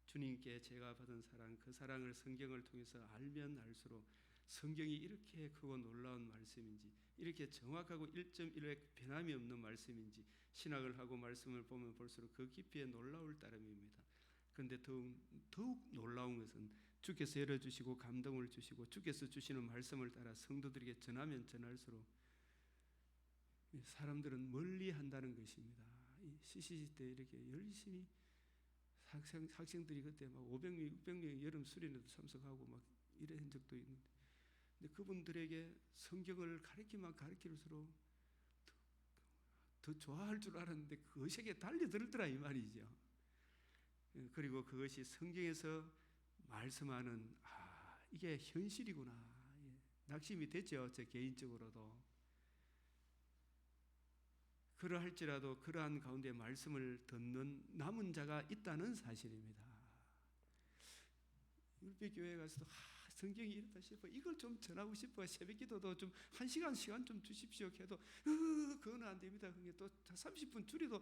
주님께 제가 받은 사랑, 그 사랑을 성경을 통해서 알면 알수록 성경이 이렇게 크고 놀라운 말씀인지, 이렇게 정확하고 1.1획 변함이 없는 말씀인지, 신학을 하고 말씀을 보면 볼수록 그 깊이에 놀라울 따름입니다. 그런데 더욱 놀라운 것은 주께서 열어주시고 감동을 주시고 주께서 주시는 말씀을 따라 성도들에게 전하면 전할수록 사람들은 멀리 한다는 것입니다. CCC 때 이렇게 열심히 학생들이 그때 막 500명, 600명 여름 수련회도 참석하고 막 이런 적도 있는데, 근데 그분들에게 성경을 가르치면 가르칠수록 더 좋아할 줄 알았는데 그것에게 달려들더라 이 말이죠. 그리고 그것이 성경에서 말씀하는 이게 현실이구나, 낙심이 됐죠. 제 개인적으로도. 그러할지라도 그러한 가운데 말씀을 듣는 남은 자가 있다는 사실입니다. 율법교회에 가서도 성경이 이렇다 싶어, 이걸 좀 전하고 싶어, 새벽기도도 좀 1시간 시간 좀 주십시오 해도 그건 안 됩니다. 그게 또 30분 줄여도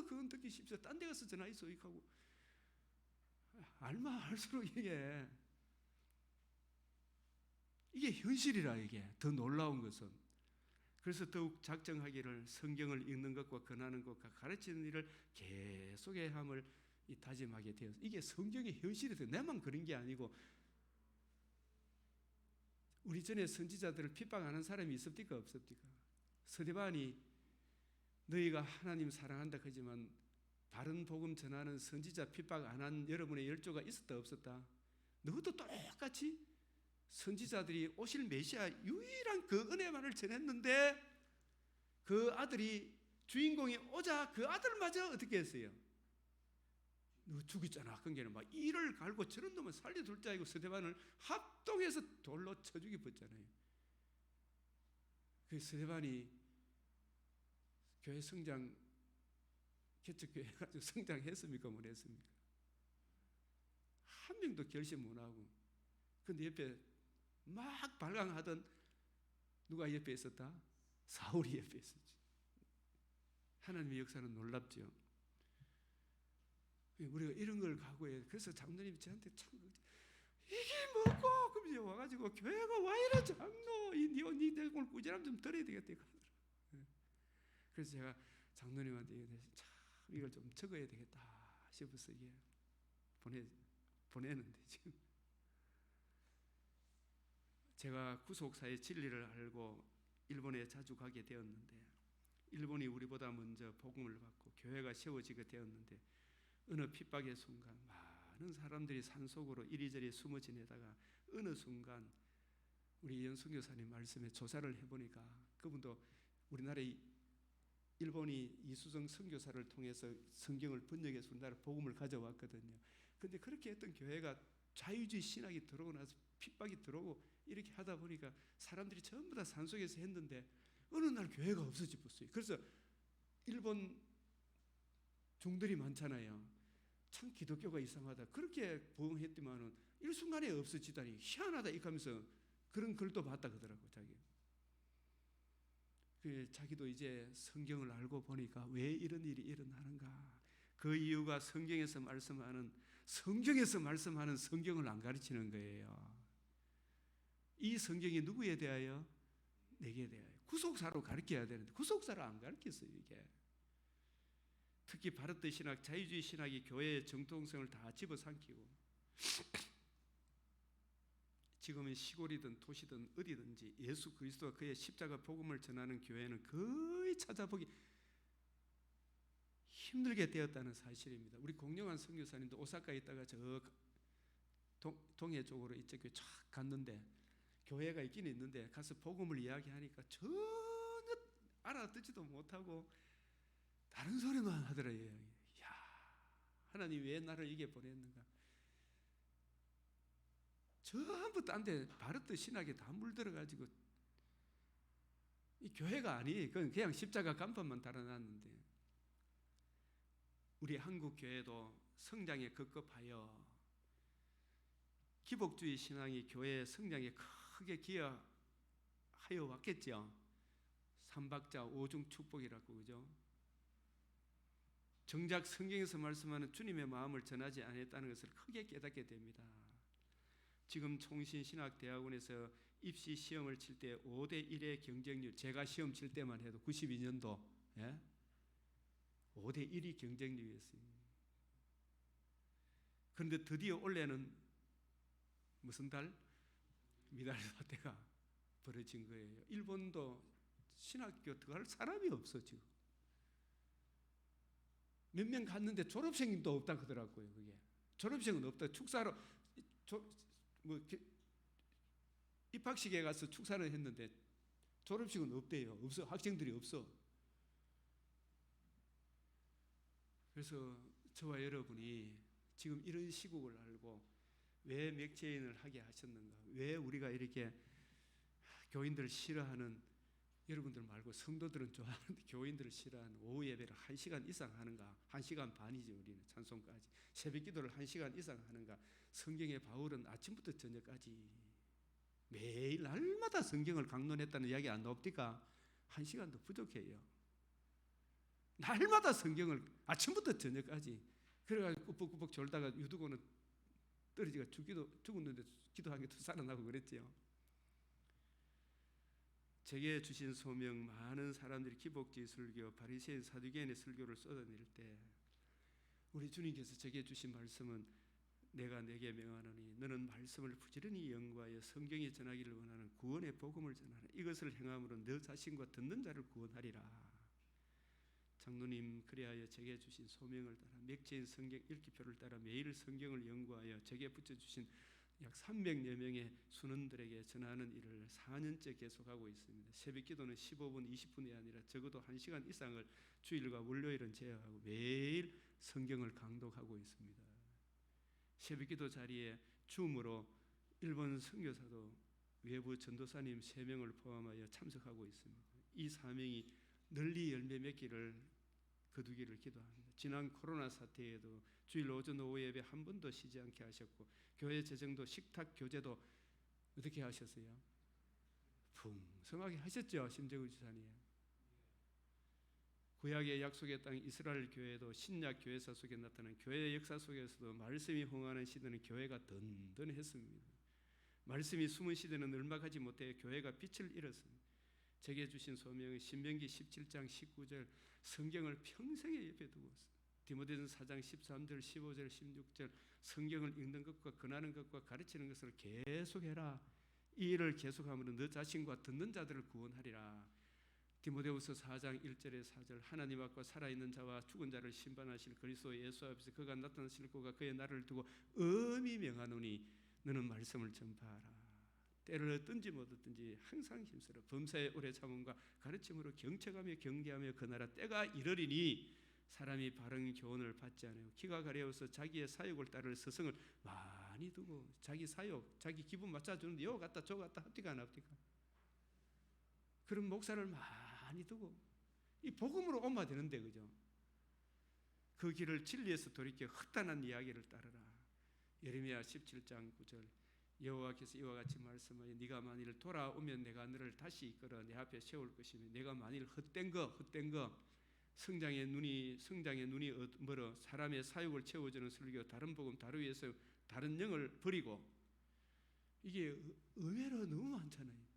그건 듣기 쉽죠. 딴 데 가서 전화했어 하고, 알면 알수록 이게 현실이라. 이게 더 놀라운 것은, 그래서 더욱 작정하기를 성경을 읽는 것과 권하는 것과 가르치는 일을 계속해야 함을 다짐하게 되었어요. 이게 성경의 현실이 돼요. 내만 그런 게 아니고, 우리 전에 선지자들을 핍박하는 사람이 있습니까? 없습니까? 스데반이 너희가 하나님 사랑한다 하지만 바른 복음 전하는 선지자 핍박 안 한 여러분의 열조가 있었다 없었다? 너도 똑같이 선지자들이 오실 메시아 유일한 그 은혜만을 전했는데, 그 아들이 주인공이 오자 그 아들마저 어떻게 했어요? 너 죽였잖아. 그게는 막 이를 갈고 저런 놈을 살려둘 줄 알고 스데반을 합동해서 돌로 쳐 죽여버렸잖아요. 그 스데반이 교회 성장, 개척교회 가지고 성장했습니까? 못 했습니까? 한 명도 결심 못 하고. 근데 옆에 막 발광하던 누가 옆에 있었다? 사울이 옆에 있었지. 하나님의 역사는 놀랍죠. 우리가 이런 걸 각오해. 그래서 장로님이 저한테 참 이게 뭐고? 그러면서 와가지고 교회가 와 이래 장로, 니 오늘 꾸지람 좀 들어야 되겠다. 그래서 제가 장로님한테 참 이걸 좀 적어야 되겠다 싶어서 이게 보내는데, 지금 제가 구속사의 진리를 알고 일본에 자주 가게 되었는데, 일본이 우리보다 먼저 복음을 받고 교회가 세워지게 되었는데, 어느 핍박의 순간 많은 사람들이 산속으로 이리저리 숨어 지내다가 어느 순간 우리 연승교사님 말씀에 조사를 해보니까, 그분도 우리나라의 일본이 이수정 선교사를 통해서 성경을 번역해서 우리나라 복음을 가져왔거든요. 그런데 그렇게 했던 교회가 자유주의 신학이 들어오고 나서 핍박이 들어오고 이렇게 하다 보니까 사람들이 전부 다 산속에서 했는데 어느 날 교회가 없어져 버렸어요. 그래서 일본 종들이 많잖아요. 참 기독교가 이상하다 그렇게 부흥했더만은 일순간에 없어지다니 희한하다 이렇게 하면서 그런 글도 봤다 그러더라고. 자기도 이제 성경을 알고 보니까 왜 이런 일이 일어나는가, 그 이유가 성경에서 말씀하는 성경을 안 가르치는 거예요. 이 성경이 누구에 대하여? 내게 대하여. 구속사로 가르쳐야 되는데 구속사로 안 가르쳤어요. 이게 특히 바르트 신학, 자유주의 신학이 교회의 정통성을 다 집어삼키고, 지금은 시골이든 도시든 어디든지 예수 그리스도와 그의 십자가 복음을 전하는 교회는 거의 찾아보기 힘들게 되었다는 사실입니다. 우리 공영환 선교사님도 오사카에 있다가 저 동해 쪽으로 이쪽에 쫙 갔는데, 교회가 있긴 있는데 가서 복음을 이야기하니까 전혀 알아듣지도 못하고 다른 소리만 하더래요. 야, 하나님 왜 나를 이게 보냈는가? 전부 딴 데 바르트 신학에 다 물들어가지고, 이 교회가 아니에요. 그냥 십자가 간판만 달아놨는데, 우리 한국 교회도 성장에 급급하여 기복주의 신앙이 교회의 성장에 크게 기여하여 왔겠죠. 삼박자 오중 축복이라고, 그죠? 정작 성경에서 말씀하는 주님의 마음을 전하지 않았다는 것을 크게 깨닫게 됩니다. 지금 총신신학대학원에서 입시 시험을 칠 때 5대 1의 경쟁률, 제가 시험 칠 때만 해도 92년도 5대 1이 경쟁률이었어요. 그런데 드디어 올해는 무슨 달? 미달 사태가 벌어진 거예요. 일본도 신학교 들어갈 사람이 없어. 지금 몇 명 갔는데 졸업생도 없다 그러더라고요. 그게 졸업생은 없다. 축사로 입학식에 가서 축사를 했는데 졸업식은 없대요. 없어. 학생들이 없어. 그래서 저와 여러분이 지금 이런 시국을 알고 왜 맥체인을 하게 하셨는가? 왜 우리가 이렇게 교인들을 싫어하는, 여러분들 말고 성도들은 좋아하는데 교인들을 싫어하는 오후 예배를 1시간 이상 하는가? 1시간 반이지. 우리는 찬송까지 새벽 기도를 1시간 이상 하는가? 성경의 바울은 아침부터 저녁까지 매일 날마다 성경을 강론했다는 이야기 안 나옵니까? 1시간도 부족해요. 날마다 성경을 아침부터 저녁까지. 그래가지고 꾸벅꾸벅 졸다가 유두고는 떨어지가 죽었는데 기도한 게 또 살아나고 그랬지요. 제게 주신 소명, 많은 사람들이 기복주의 설교, 바리새인 사두개인의 설교를 쏟아낼 때 우리 주님께서 제게 주신 말씀은 내가 내게 명하노니 너는 말씀을 부지런히 연구하여 성경에 전하기를 원하는 구원의 복음을 전하라. 이것을 행함으로 너 자신과 듣는 자를 구원하리라. 장로님, 그리하여 제게 주신 소명을 따라 맥체인 성경 읽기표를 따라 매일 성경을 연구하여 제게 붙여주신 약 300여 명의 순원들에게 전하는 일을 4년째 계속하고 있습니다. 새벽 기도는 15분, 20분이 아니라 적어도 1시간 이상을 주일과 월요일은 제어하고 매일 성경을 강독하고 있습니다. 새벽 기도 자리에 줌으로 일본 선교사도 외부 전도사님 3명을 포함하여 참석하고 있습니다. 이 사명이 널리 열매 맺기를 거두기를 기도합니다. 지난 코로나 사태에도 주일 오전 오후 예배 한 번도 쉬지 않게 하셨고 교회 재정도 식탁 교제도 어떻게 하셨어요? 풍성하게 하셨죠. 심재구 지사님. 구약의 약속의 땅 이스라엘 교회도 신약 교회사 속에 나타난 교회의 역사 속에서도 말씀이 흥하는 시대는 교회가 든든했습니다. 말씀이 숨은 시대는 얼마가지 못해 교회가 빛을 잃었습니다. 제게 주신 소명은 신명기 17장 19절 성경을 평생에 옆에 두고 디모데전서 4장 13절 15절 16절 성경을 읽는 것과 권하는 것과 가르치는 것을 계속해라. 이 일을 계속하면 너 자신과 듣는 자들을 구원하리라. 디모데후서 4장 1절에 4절 하나님 앞과 살아있는 자와 죽은 자를 심판하실 그리스도 예수 앞에서 그가 나타나실 것과 그의 날을 두고 엄히 명하노니 너는 말씀을 전파하라. 때를 얻든지 못 얻든지 항상 힘쓰라. 범사에 오래 참음과 가르침으로 경책하며 경계하며 그 나라 때가 이르리니 사람이 바른 교훈을 받지 않아요. 키가 가려워서 자기의 사욕을 따를 스승을 많이 두고 자기 사욕, 자기 기분 맞춰주는데 요 갔다 저 갔다 합디가 안 합디가. 그런 목사를 많이 두고 이 복음으로 옮아야 되는데, 그죠? 그 길을 진리에서 돌이켜 흑단한 이야기를 따르라. 예레미야 17장 9절 여호와께서 이와 같이 말씀하여 네가 만일 돌아오면 내가 너를 다시 이끌어 내 앞에 세울 것이며 내가 만일 헛된 거 성장의 눈이 멀어 사람의 사욕을 채워주는 설교 다른 복음 다루 위해서 다른 영을 버리고 이게 의외로 너무 많잖아요.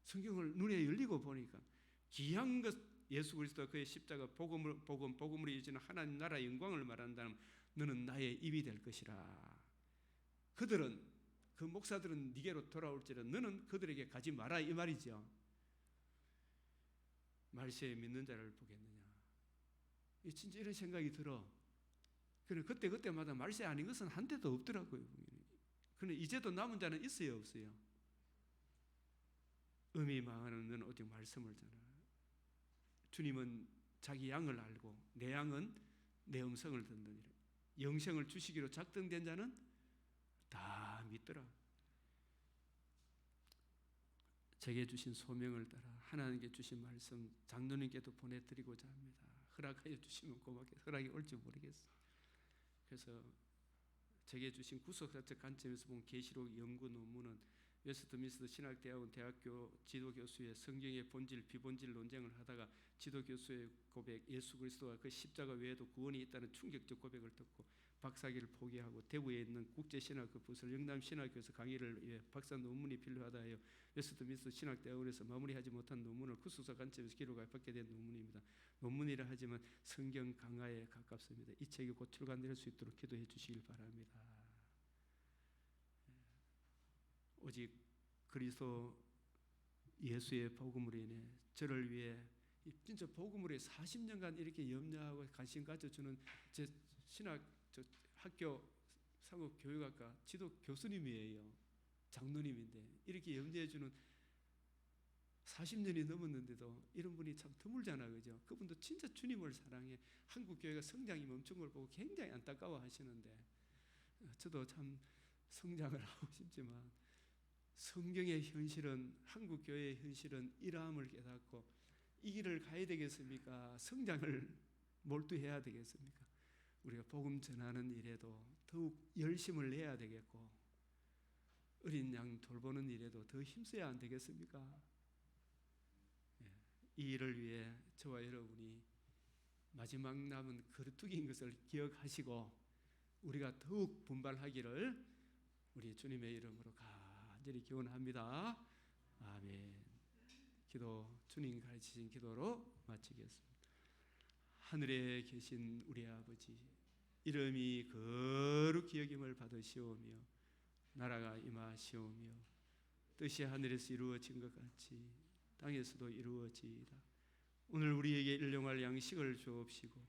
성경을 눈에 열리고 보니까 귀한 것 예수 그리스도와 그의 십자가 복음으로 이어지는 하나님 나라의 영광을 말한다면 너는 나의 입이 될 것이라. 그들은 그 목사들은 네게로 돌아올지라 너는 그들에게 가지 마라 이 말이죠. 말세에 믿는 자를 보겠느냐. 진짜 이런 생각이 들어. 그때마다 말세 아닌 것은 한 대도 없더라고요. 그런데 이제도 남은 자는 있어요, 없어요? 음이 망하는 너는 오직 말씀을 전하라. 주님은 자기 양을 알고 내 양은 내 음성을 듣느니라. 영생을 주시기로 작정된 자는 다 믿더라. 제게 주신 소명을 따라 하나님께 주신 말씀 장로님께도 보내드리고자 합니다. 허락하여 주시면 고맙겠어요. 허락이 올지 모르겠어요. 그래서 제게 주신 구속사적 관점에서 본 계시록 연구 논문은 웨스트민스터 신학대학원 대학교 지도교수의 성경의 본질 비본질 논쟁을 하다가 지도교수의 고백, 예수 그리스도와 그 십자가 외에도 구원이 있다는 충격적 고백을 듣고 박사학위를 포기하고 대구에 있는 국제신학교 부설 영남신학교에서 강의를 위해 박사 논문이 필요하다 하여 웨스트민스터 신학대학원에서 마무리하지 못한 논문을 구속사 관점에서 기록하여 받게 된 논문입니다. 논문이라 하지만 성경 강화에 가깝습니다. 이 책이 곧 출간될 수 있도록 기도해 주시길 바랍니다. 오직 그리스도 예수의 복음으로 인해 저를 위해 진짜 복음으로 해 40년간 이렇게 염려하고 관심 가져주는 제 신학 학교 상업교육학과 지도 교수님이에요. 장로님인데 이렇게 염려해주는 40년이 넘었는데도 이런 분이 참 드물잖아, 그죠? 그분도 진짜 주님을 사랑해. 한국 교회가 성장이 멈춘 걸 보고 굉장히 안타까워 하시는데 저도 참 성장을 하고 싶지만 성경의 현실은, 한국 교회의 현실은 이러함을 깨닫고 이 길을 가야 되겠습니까? 성장을 몰두해야 되겠습니까? 우리가 복음 전하는 일에도 더욱 열심을 내야 되겠고 어린 양 돌보는 일에도 더 힘써야 안 되겠습니까? 이 일을 위해 저와 여러분이 마지막 남은 거르투기인 것을 기억하시고 우리가 더욱 분발하기를 우리 주님의 이름으로 간절히 기원합니다. 아멘. 기도 주님 가르치신 기도로 마치겠습니다. 하늘에 계신 우리 아버지, 이름이 거룩히 여김을 받으시오며 나라가 임하시오며 뜻이 하늘에서 이루어진 것 같이 땅에서도 이루어지이다. 오늘 우리에게 일용할 양식을 주옵시고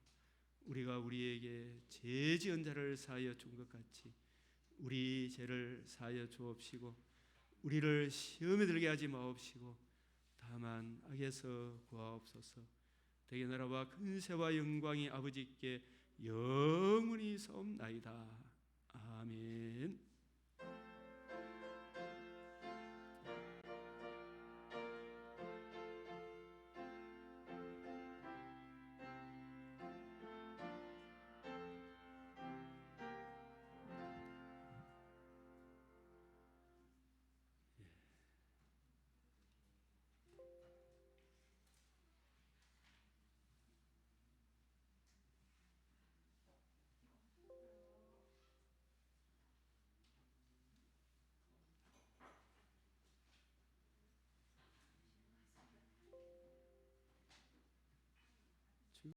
우리가 우리에게 죄 지은 자를 사하여 준 것 같이 우리 죄를 사하여 주옵시고 우리를 시험에 들게 하지 마옵시고 다만 악에서 구하옵소서. 대개 나라와 근세와 영광이 아버지께 영원히 사옵나이다. 아멘.